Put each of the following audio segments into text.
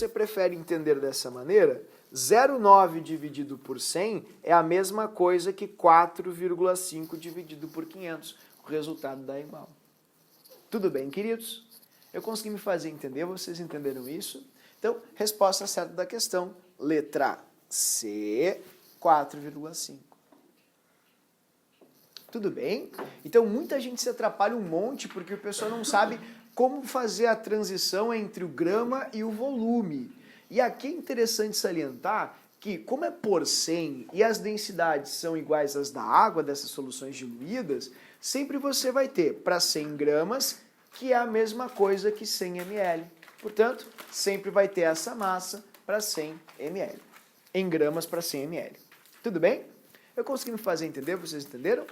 você prefere entender dessa maneira, 0,9 dividido por 100 é a mesma coisa que 4,5 dividido por 500. O resultado dá igual. Tudo bem, queridos? Eu consegui me fazer entender, vocês entenderam isso? Então, resposta certa da questão, letra C, 4,5. Tudo bem? Então, muita gente se atrapalha um monte porque o pessoal não sabe como fazer a transição entre o grama e o volume. E aqui é interessante salientar que, como é por 100 e as densidades são iguais às da água, dessas soluções diluídas, sempre você vai ter para 100 gramas, que é a mesma coisa que 100 ml. Portanto, sempre vai ter essa massa para 100 ml. Em gramas para 100 ml. Tudo bem? Eu consegui me fazer entender? Vocês entenderam?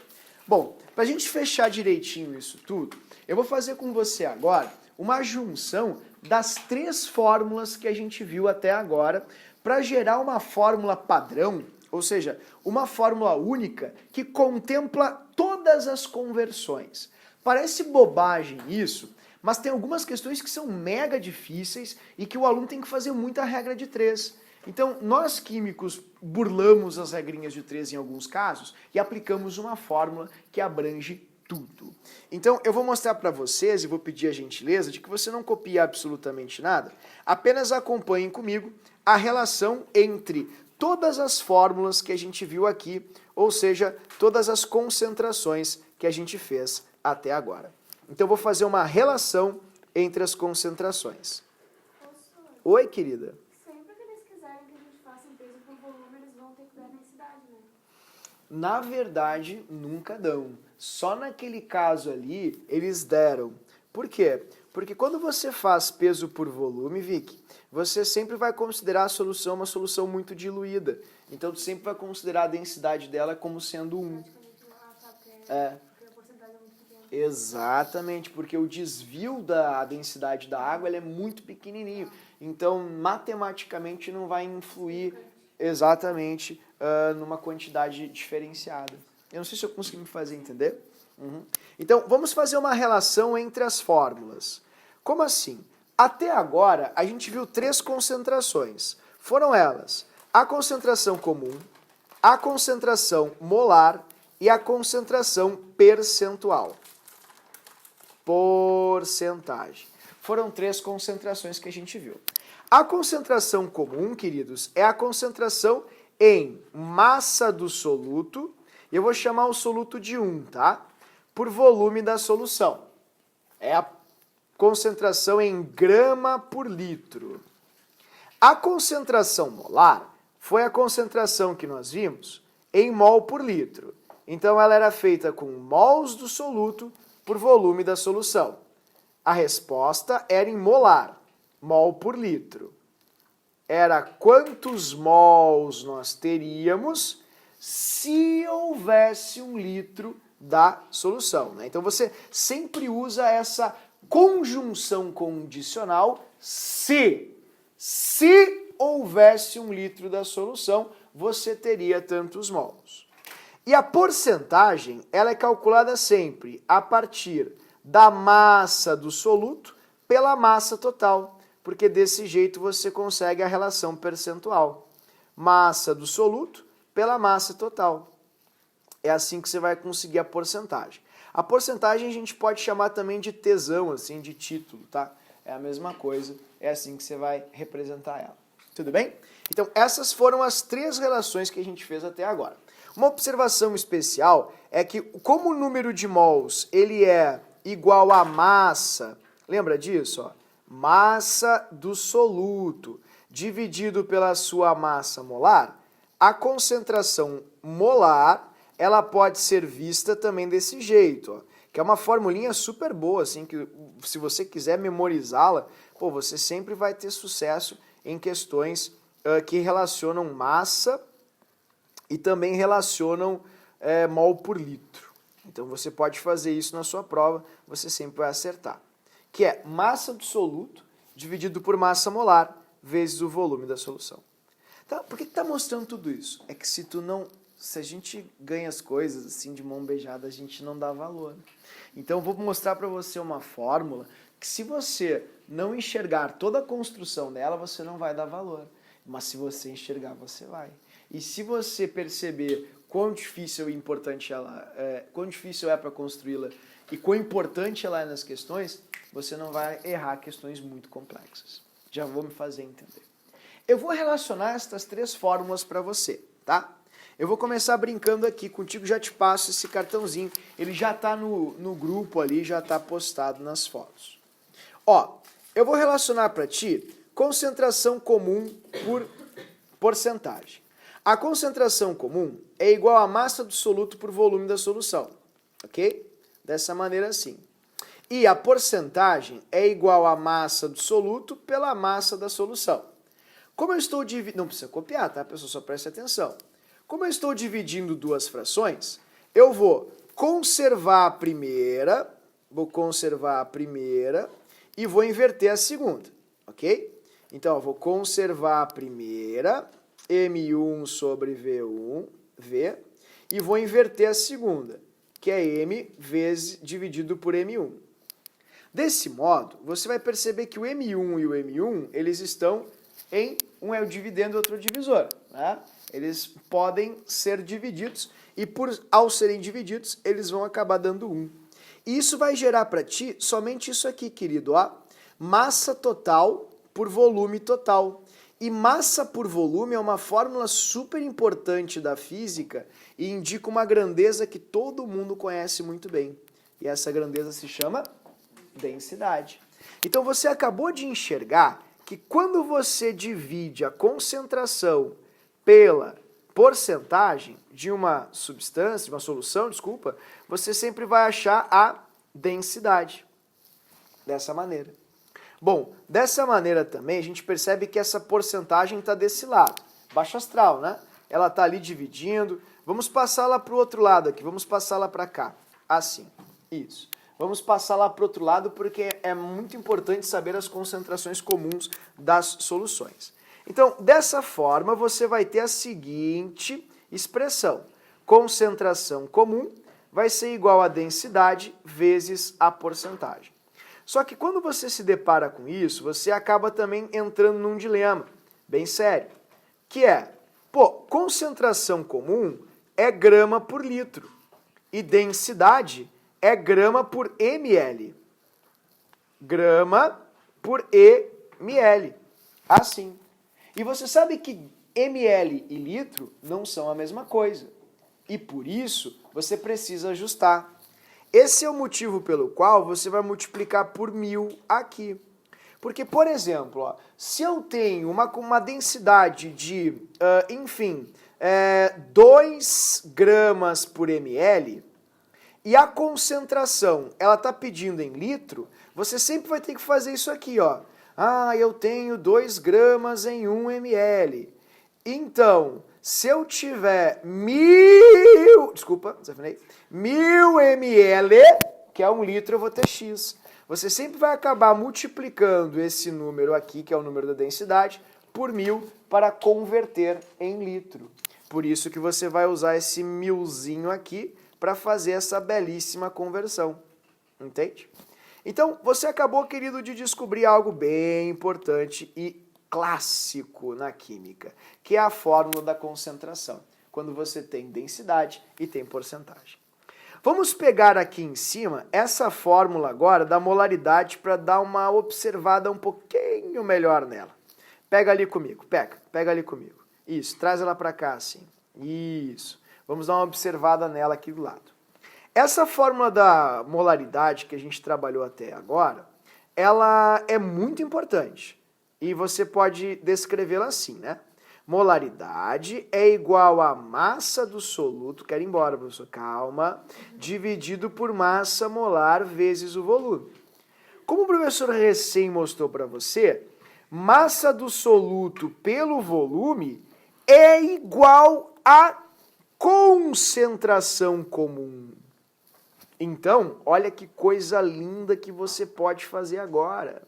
Bom, para a gente fechar direitinho isso tudo, eu vou fazer com você agora uma junção das 3 fórmulas que a gente viu até agora para gerar uma fórmula padrão, ou seja, uma fórmula única que contempla todas as conversões. Parece bobagem isso, mas tem algumas questões que são mega difíceis e que o aluno tem que fazer muita regra de 3. Então, nós químicos burlamos as regrinhas de 3 em alguns casos e aplicamos uma fórmula que abrange tudo. Então, eu vou mostrar para vocês e vou pedir a gentileza de que você não copie absolutamente nada, apenas acompanhem comigo a relação entre todas as fórmulas que a gente viu aqui, ou seja, todas as concentrações que a gente fez até agora. Então, eu vou fazer uma relação entre as concentrações. Oi, querida. Na verdade, nunca dão. Só naquele caso ali, eles deram. Por quê? Porque quando você faz peso por volume, Vicky, você sempre vai considerar a solução uma solução muito diluída. Então, você sempre vai considerar a densidade dela como sendo 1. É. Exatamente, porque o desvio da densidade da água ela é muito pequenininho. Então, matematicamente, não vai influir exatamente numa quantidade diferenciada. Eu não sei se eu consegui me fazer entender. Então, vamos fazer uma relação entre as fórmulas. Como assim? Até agora, a gente viu 3 concentrações. Foram elas a concentração comum, a concentração molar e a concentração percentual. Porcentagem. Foram 3 concentrações que a gente viu. A concentração comum, queridos, é a concentração em massa do soluto, e eu vou chamar o soluto de 1, tá? Por volume da solução. É a concentração em grama por litro. A concentração molar foi a concentração que nós vimos em mol por litro. Então ela era feita com mols do soluto por volume da solução. A resposta era em molar, mol por litro. Era quantos mols nós teríamos se houvesse 1 litro da solução, né? Então você sempre usa essa conjunção condicional se. Se houvesse 1 litro da solução, você teria tantos mols. E a porcentagem, ela é calculada sempre a partir da massa do soluto pela massa total, porque desse jeito você consegue a relação percentual. Massa do soluto pela massa total. É assim que você vai conseguir a porcentagem. A porcentagem a gente pode chamar também de tesão, assim, de título, tá? É a mesma coisa, é assim que você vai representar ela. Tudo bem? Então, essas foram as 3 relações que a gente fez até agora. Uma observação especial é que, como o número de mols ele é igual à massa, lembra disso? Ó? Massa do soluto dividido pela sua massa molar, a concentração molar ela pode ser vista também desse jeito, ó, que é uma formulinha super boa, assim, que se você quiser memorizá-la, pô, você sempre vai ter sucesso em questões que relacionam massa e também relacionam mol por litro. Então você pode fazer isso na sua prova, você sempre vai acertar. Que é massa do soluto dividido por massa molar vezes o volume da solução. Tá? Por que está mostrando tudo isso? É que se a gente ganha as coisas assim de mão beijada, a gente não dá valor. Então eu vou mostrar para você uma fórmula que se você não enxergar toda a construção dela, você não vai dar valor. Mas se você enxergar, você vai. E se você perceber quão difícil e importante quão difícil é para construí-la e quão importante ela é nas questões, você não vai errar questões muito complexas. Já vou me fazer entender. Eu vou relacionar estas 3 fórmulas para você, tá? Eu vou começar brincando aqui contigo, já te passo esse cartãozinho. Ele já está no grupo ali, já está postado nas fotos. Ó, eu vou relacionar para ti concentração comum por porcentagem. A concentração comum é igual à massa do soluto por volume da solução, ok? Dessa maneira assim. E a porcentagem é igual à massa do soluto pela massa da solução. Como eu estou dividindo... Não precisa copiar, tá, pessoal? Só preste atenção. Como eu estou dividindo 2 frações, eu vou conservar a primeira e vou inverter a segunda, ok? Então, eu vou conservar a primeira, M1 sobre V, e vou inverter a segunda, que é M dividido por M1. Desse modo, você vai perceber que o M1 e o M1, eles estão em... Um é o dividendo e outro é o divisor, né? Eles podem ser divididos e, ao serem divididos, eles vão acabar dando 1. E isso vai gerar para ti somente isso aqui, querido, ó. Massa total por volume total. E massa por volume é uma fórmula super importante da física e indica uma grandeza que todo mundo conhece muito bem. E essa grandeza se chama densidade. Então você acabou de enxergar que quando você divide a concentração pela porcentagem de uma substância, de uma solução, desculpa, você sempre vai achar a densidade. Dessa maneira. Bom, dessa maneira também a gente percebe que essa porcentagem está desse lado. Baixo astral, né? Ela está ali dividindo. Vamos passá-la para o outro lado aqui. Vamos passá-la para cá. Assim. Isso. Vamos passar lá para o outro lado porque é muito importante saber as concentrações comuns das soluções. Então, dessa forma, você vai ter a seguinte expressão. Concentração comum vai ser igual a densidade vezes a porcentagem. Só que quando você se depara com isso, você acaba também entrando num dilema bem sério, que é, concentração comum é grama por litro e densidade é grama por ml. Grama por ml. Assim. E você sabe que ml e litro não são a mesma coisa. E por isso, você precisa ajustar. Esse é o motivo pelo qual você vai multiplicar por 1000 aqui. Porque, por exemplo, ó, se eu tenho uma densidade de, 2 gramas por ml, e a concentração, ela está pedindo em litro, você sempre vai ter que fazer isso aqui, ó. Ah, eu tenho 2 gramas em 1 ml. Então, se eu tiver 1000 ml, que é 1 litro, eu vou ter X. Você sempre vai acabar multiplicando esse número aqui, que é o número da densidade, por 1000 para converter em litro. Por isso que você vai usar esse milzinho aqui para fazer essa belíssima conversão. Entende? Então, você acabou, querido, de descobrir algo bem importante e clássico na química, que é a fórmula da concentração, quando você tem densidade e tem porcentagem. Vamos pegar aqui em cima essa fórmula agora da molaridade para dar uma observada um pouquinho melhor nela. Pega ali comigo, pega ali comigo. Isso, traz ela para cá assim. Isso. Vamos dar uma observada nela aqui do lado. Essa fórmula da molaridade que a gente trabalhou até agora, ela é muito importante. E você pode descrevê-la assim, né? Molaridade é igual a massa do soluto, quero ir embora, professor, calma, dividido por massa molar vezes o volume. Como o professor recém mostrou para você, massa do soluto pelo volume é igual a concentração comum. Então, olha que coisa linda que você pode fazer agora.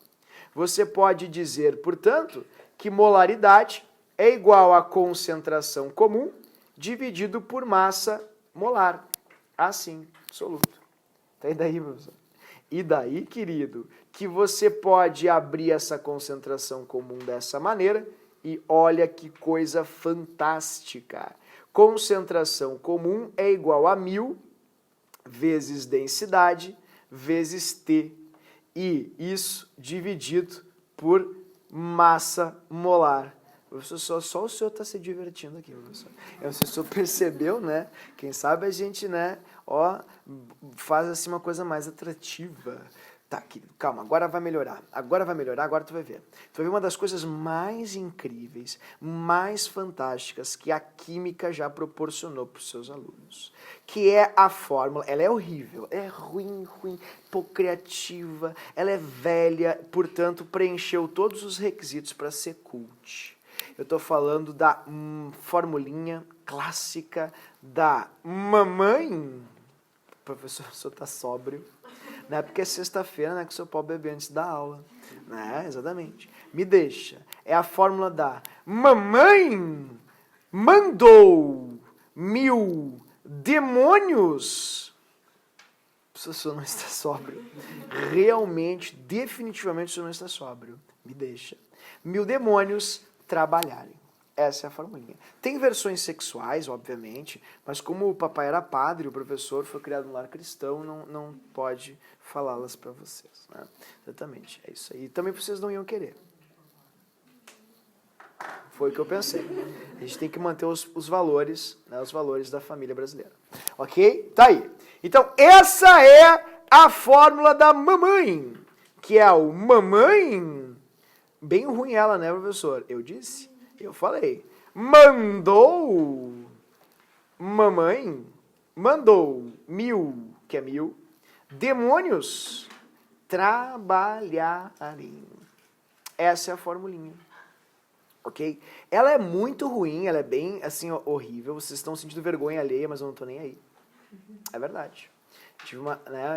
Você pode dizer, portanto, que molaridade é igual a concentração comum dividido por massa molar. Assim, soluto. Tá aí daí, professor? E daí, querido, que você pode abrir essa concentração comum dessa maneira e olha que coisa fantástica. Concentração comum é igual a 1000 vezes densidade vezes T. E isso dividido por massa molar. Só o senhor está se divertindo aqui, professor. Eu não sei se o senhor percebeu, né? Quem sabe a gente, né, faz assim uma coisa mais atrativa. Tá, querido, calma, agora vai melhorar. Agora vai melhorar, agora tu vai ver. Tu vai ver uma das coisas mais incríveis, mais fantásticas que a química já proporcionou para os seus alunos. Que é a fórmula, ela é horrível, é ruim, pouco criativa, ela é velha, portanto preencheu todos os requisitos para ser cult. Eu estou falando da formulinha clássica da mamãe. Professor, o senhor está sóbrio. Não é porque é sexta-feira, né, que o senhor pode beber antes da aula. Né? Exatamente. Me deixa. É a fórmula da mamãe mandou 1000 demônios. O senhor não está sóbrio. Realmente, definitivamente, o senhor não está sóbrio. Me deixa. 1000 demônios trabalharem. Essa é a formulinha. Tem versões sexuais, obviamente, mas como o papai era padre, o professor foi criado no lar cristão, não pode falá-las para vocês. Né? Exatamente, é isso aí. Também vocês não iam querer. Foi o que eu pensei. A gente tem que manter os valores, né, os valores da família brasileira. Ok? Tá aí. Então, essa é a fórmula da mamãe, que é o mamãe. Bem ruim ela, né, professor? Eu disse? Eu falei. Mamãe mandou 1000, que é 1000, demônios trabalharem. Essa é a formulinha. Ok? Ela é muito ruim, ela é bem, assim, horrível. Vocês estão sentindo vergonha alheia, mas eu não tô nem aí. É verdade. Tive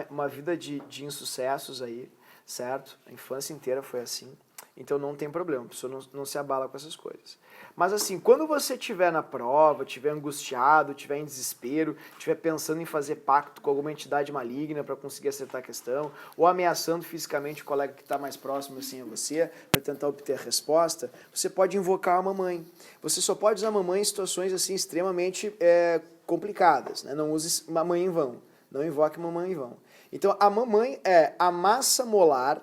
uma vida de insucessos aí, certo? A infância inteira foi assim. Então não tem problema, a pessoa não se abala com essas coisas. Mas assim, quando você estiver na prova, estiver angustiado, estiver em desespero, estiver pensando em fazer pacto com alguma entidade maligna para conseguir acertar a questão, ou ameaçando fisicamente o colega que está mais próximo assim a você, para tentar obter a resposta, você pode invocar a mamãe. Você só pode usar a mamãe em situações assim extremamente complicadas, né? Não use mamãe em vão, não invoque mamãe em vão. Então a mamãe é a massa molar,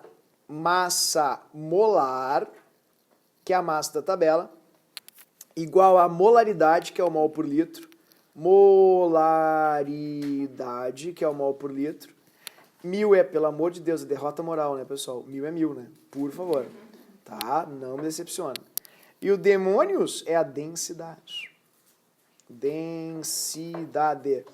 que é a massa da tabela, igual a molaridade, que é o mol por litro, molaridade, que é o mol por litro. 1000 é, pelo amor de Deus, a derrota moral, né, pessoal? 1000 é 1000, né? Por favor. Tá? Não me decepciona. E o demônios é a densidade. Densidade.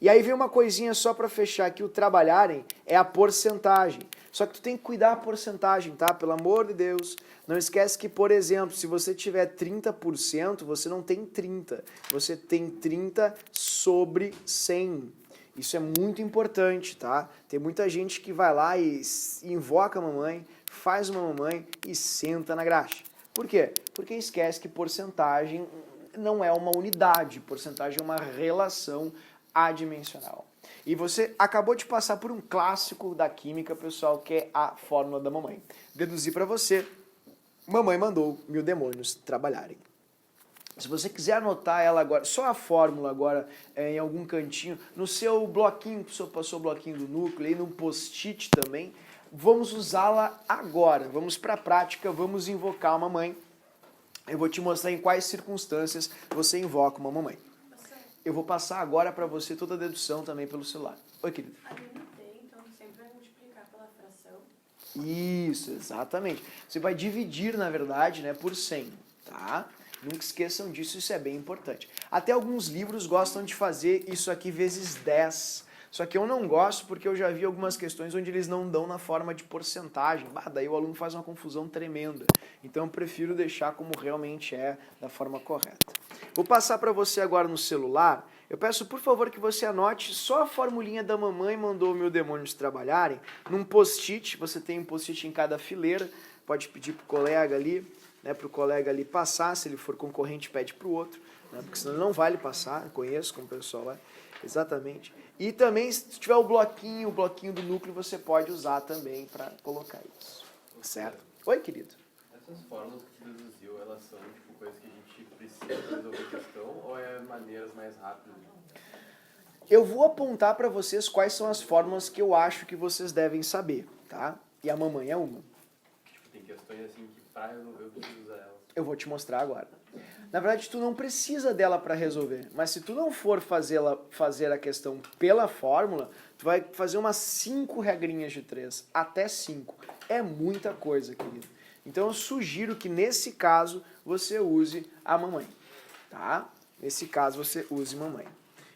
E aí vem uma coisinha só para fechar aqui, o trabalharem é a porcentagem. Só que tu tem que cuidar a porcentagem, tá? Pelo amor de Deus. Não esquece que, por exemplo, se você tiver 30%, você não tem 30. Você tem 30 sobre 100. Isso é muito importante, tá? Tem muita gente que vai lá e invoca a mamãe, faz uma mamãe e senta na graxa. Por quê? Porque esquece que porcentagem não é uma unidade, porcentagem é uma relação adimensional. E você acabou de passar por um clássico da química, pessoal, que é a fórmula da mamãe. Deduzi para você, mamãe mandou 1000 demônios trabalharem. Se você quiser anotar ela agora, só a fórmula agora em algum cantinho, no seu bloquinho, que o senhor passou o bloquinho do núcleo, aí num post-it também, vamos usá-la agora. Vamos para a prática, vamos invocar a mamãe. Eu vou te mostrar em quais circunstâncias você invoca uma mamãe. Eu vou passar agora para você toda a dedução também pelo celular. Oi, querido. Ali não tem, então sempre vai multiplicar pela fração. Isso, exatamente. Você vai dividir, na verdade, né, por 100, tá? Nunca esqueçam disso, isso é bem importante. Até alguns livros gostam de fazer isso aqui vezes 10. Só que eu não gosto porque eu já vi algumas questões onde eles não dão na forma de porcentagem. Daí o aluno faz uma confusão tremenda. Então eu prefiro deixar como realmente é, da forma correta. Vou passar para você agora no celular. Eu peço, por favor, que você anote só a formulinha da mamãe mandou 1000 demônios trabalharem. Num post-it, você tem um post-it em cada fileira. Pode pedir para o colega ali, né, para o colega ali passar. Se ele for concorrente, pede para o outro. né? Porque senão não vale passar, conheço como o pessoal vai. Exatamente. E também, se tiver o bloquinho do núcleo, você pode usar também para colocar isso. Certo? Oi, querido. Essas fórmulas que você deduziu, elas são tipo coisas que a gente precisa resolver a questão ou é maneiras mais rápidas? Eu vou apontar para vocês quais são as fórmulas que eu acho que vocês devem saber, tá? E a mamãe é uma. Tipo, tem questões assim que pra resolver eu preciso usar elas. Eu vou te mostrar agora. Na verdade, tu não precisa dela para resolver, mas se tu não for fazer a questão pela fórmula, tu vai fazer umas 5 regrinhas de 3, até 5. É muita coisa, querido. Então eu sugiro que nesse caso você use a mamãe, tá? Nesse caso você use mamãe.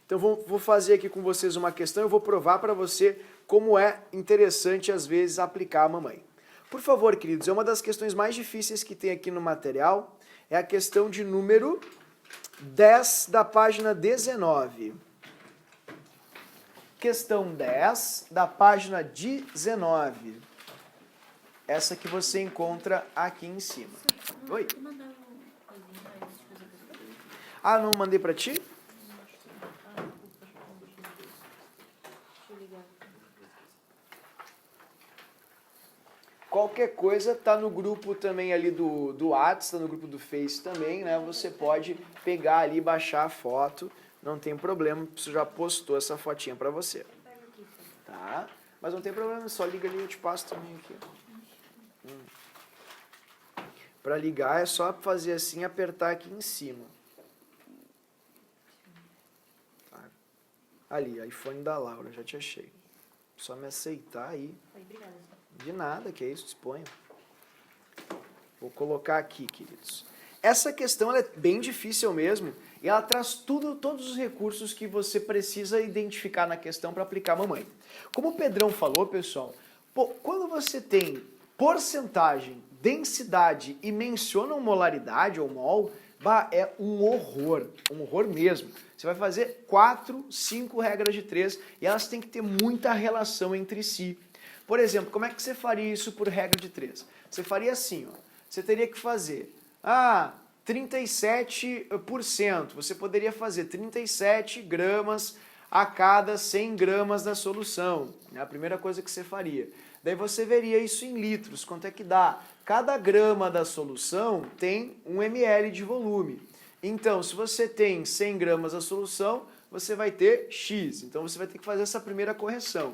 Então vou fazer aqui com vocês uma questão, eu vou provar para você como é interessante às vezes aplicar a mamãe. Por favor, queridos, é uma das questões mais difíceis que tem aqui no material, é a questão de número 10 da página 19. Questão 10 da página 19. Essa que você encontra aqui em cima. Oi? Ah, não mandei para ti? Qualquer coisa tá no grupo também ali do Whats, tá no grupo do Face também, né? Você pode pegar ali, baixar a foto, não tem problema, você já postou essa fotinha pra você. Tá? Mas não tem problema, só liga ali, eu te passo também aqui. Pra ligar é só fazer assim, apertar aqui em cima. Tá? Ali, iPhone da Laura, já te achei. Só me aceitar aí. Obrigada. De nada, que é isso, disponha. Vou colocar aqui, queridos. Essa questão ela é bem difícil mesmo, e ela traz todos os recursos que você precisa identificar na questão para aplicar a mamãe. Como o Pedrão falou, pessoal, quando você tem porcentagem, densidade e mencionam molaridade ou mol, é um horror mesmo. Você vai fazer 4, 5 regras de 3 e elas têm que ter muita relação entre si. Por exemplo, como é que você faria isso por regra de 3? Você faria assim, ó. Você teria que fazer 37%. Você poderia fazer 37 gramas a cada 100 gramas da solução. É a primeira coisa que você faria. Daí você veria isso em litros, quanto é que dá. Cada grama da solução tem 1 ml de volume. Então, se você tem 100 gramas da solução, você vai ter X. Então, você vai ter que fazer essa primeira correção.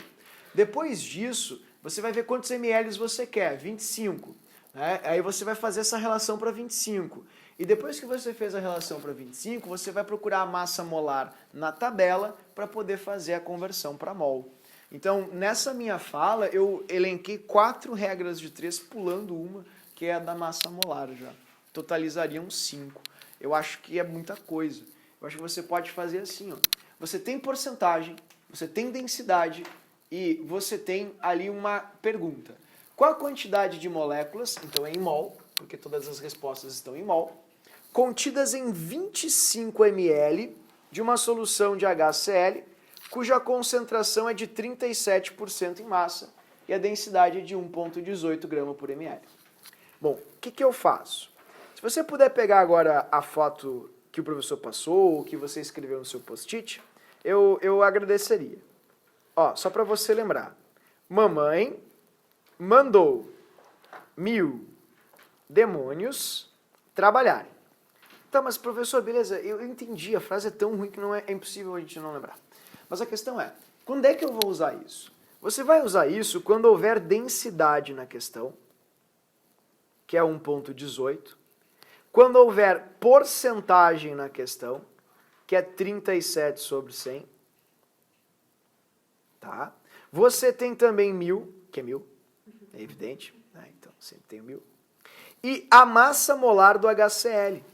Depois disso, você vai ver quantos ml você quer, 25. Né? Aí você vai fazer essa relação para 25. E depois que você fez a relação para 25, você vai procurar a massa molar na tabela para poder fazer a conversão para mol. Então, nessa minha fala, eu elenquei 4 regras de 3, pulando uma, que é a da massa molar já. Totalizariam 5. Eu acho que é muita coisa. Eu acho que você pode fazer assim, ó. Você tem porcentagem, você tem densidade e você tem ali uma pergunta. Qual a quantidade de moléculas, então é em mol, porque todas as respostas estão em mol, contidas em 25 ml de uma solução de HCl, cuja concentração é de 37% em massa e a densidade é de 1,18 grama por ml. Bom, o que eu faço? Se você puder pegar agora a foto que o professor passou, ou que você escreveu no seu post-it, eu agradeceria. Ó, só para você lembrar. Mamãe mandou 1000 demônios trabalharem. Tá, mas professor, beleza, eu entendi, a frase é tão ruim que é impossível a gente não lembrar. Mas a questão é, quando é que eu vou usar isso? Você vai usar isso quando houver densidade na questão, que é 1,18, quando houver porcentagem na questão, que é 37 sobre 100, tá? Você tem também 1000, que é 1000, é evidente, né? Então sempre tem 1000. E a massa molar do HCl.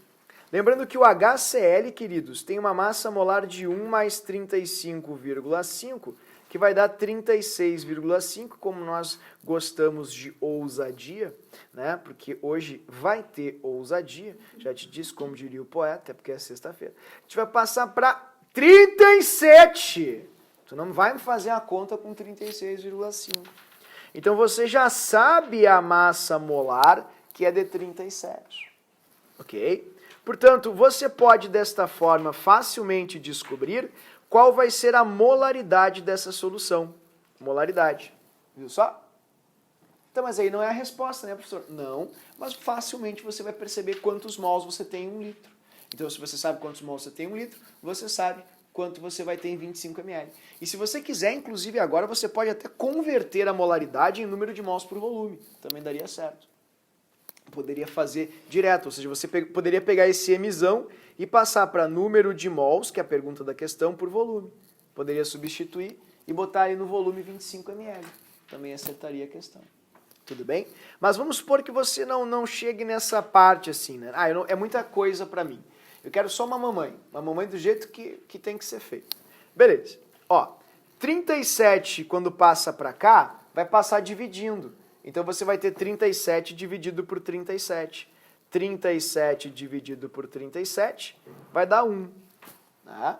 Lembrando que o HCl, queridos, tem uma massa molar de 1 mais 35,5, que vai dar 36,5, como nós gostamos de ousadia, né? Porque hoje vai ter ousadia, já te disse, como diria o poeta, é porque é sexta-feira. A gente vai passar para 37. Tu não vai me fazer a conta com 36,5. Então você já sabe a massa molar, que é de 37. Ok? Portanto, você pode desta forma facilmente descobrir qual vai ser a molaridade dessa solução. Molaridade. Viu só? Então, mas aí não é a resposta, né, professor? Não, mas facilmente você vai perceber quantos mols você tem em 1 litro. Então, se você sabe quantos mols você tem em 1 litro, você sabe quanto você vai ter em 25 ml. E se você quiser, inclusive agora, você pode até converter a molaridade em número de mols por volume. Também daria certo. Poderia fazer direto, ou seja, você poderia pegar esse Mzão e passar para número de mols, que é a pergunta da questão, por volume. Poderia substituir e botar aí no volume 25 ml. Também acertaria a questão. Tudo bem? Mas vamos supor que você não chegue nessa parte assim, né? É muita coisa para mim. Eu quero só uma mamãe do jeito que tem que ser feito. Beleza. Ó, 37 quando passa para cá, vai passar dividindo. Então você vai ter 37 dividido por 37. 37 dividido por 37 vai dar 1. Tá?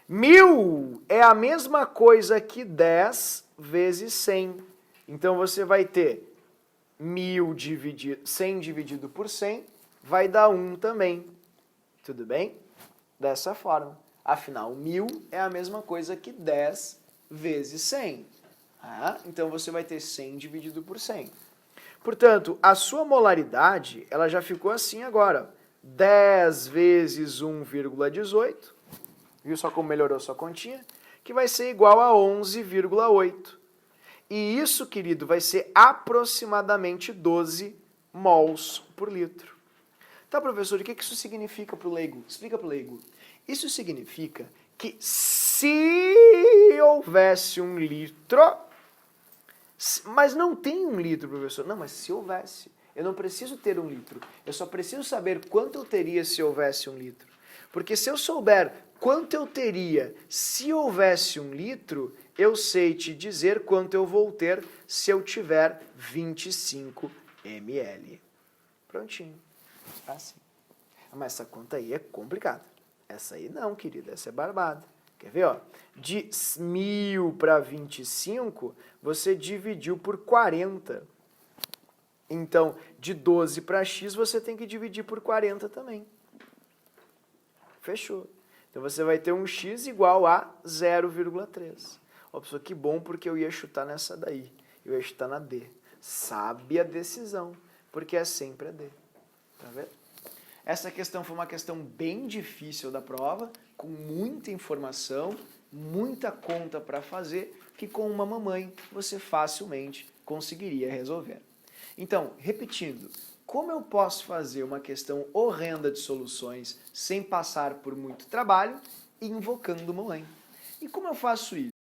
1000 é a mesma coisa que 10 vezes 100. Então você vai ter 100 dividido por 100 vai dar 1 também. Tudo bem? Dessa forma. Afinal, 1000 é a mesma coisa que 10 vezes 100. Então você vai ter 100 dividido por 100. Portanto, a sua molaridade ela já ficou assim agora. 10 vezes 1,18. Viu só como melhorou sua continha? Que vai ser igual a 11,8. E isso, querido, vai ser aproximadamente 12 mols por litro. Tá, professor, o que isso significa para o leigo? Explica para o leigo. Isso significa que se houvesse 1 litro... Mas não tem 1 litro, professor. Não, mas se houvesse. Eu não preciso ter 1 litro. Eu só preciso saber quanto eu teria se houvesse 1 litro. Porque se eu souber quanto eu teria se houvesse 1 litro, eu sei te dizer quanto eu vou ter se eu tiver 25 ml. Prontinho. Assim. Mas essa conta aí é complicada. Essa aí não, querida. Essa é barbada. Quer ver, ó? De 1000 para 25, você dividiu por 40. Então, de 12 para x, você tem que dividir por 40 também. Fechou. Então, você vai ter um x igual a 0,3. Ó, pessoal, que bom, porque eu ia chutar nessa daí. Eu ia chutar na D. Sabe a decisão, porque é sempre a D. Tá vendo? Essa questão foi uma questão bem difícil da prova, com muita informação, muita conta para fazer, que com uma mamãe você facilmente conseguiria resolver. Então, repetindo, como eu posso fazer uma questão horrenda de soluções sem passar por muito trabalho? Invocando mamãe. E como eu faço isso?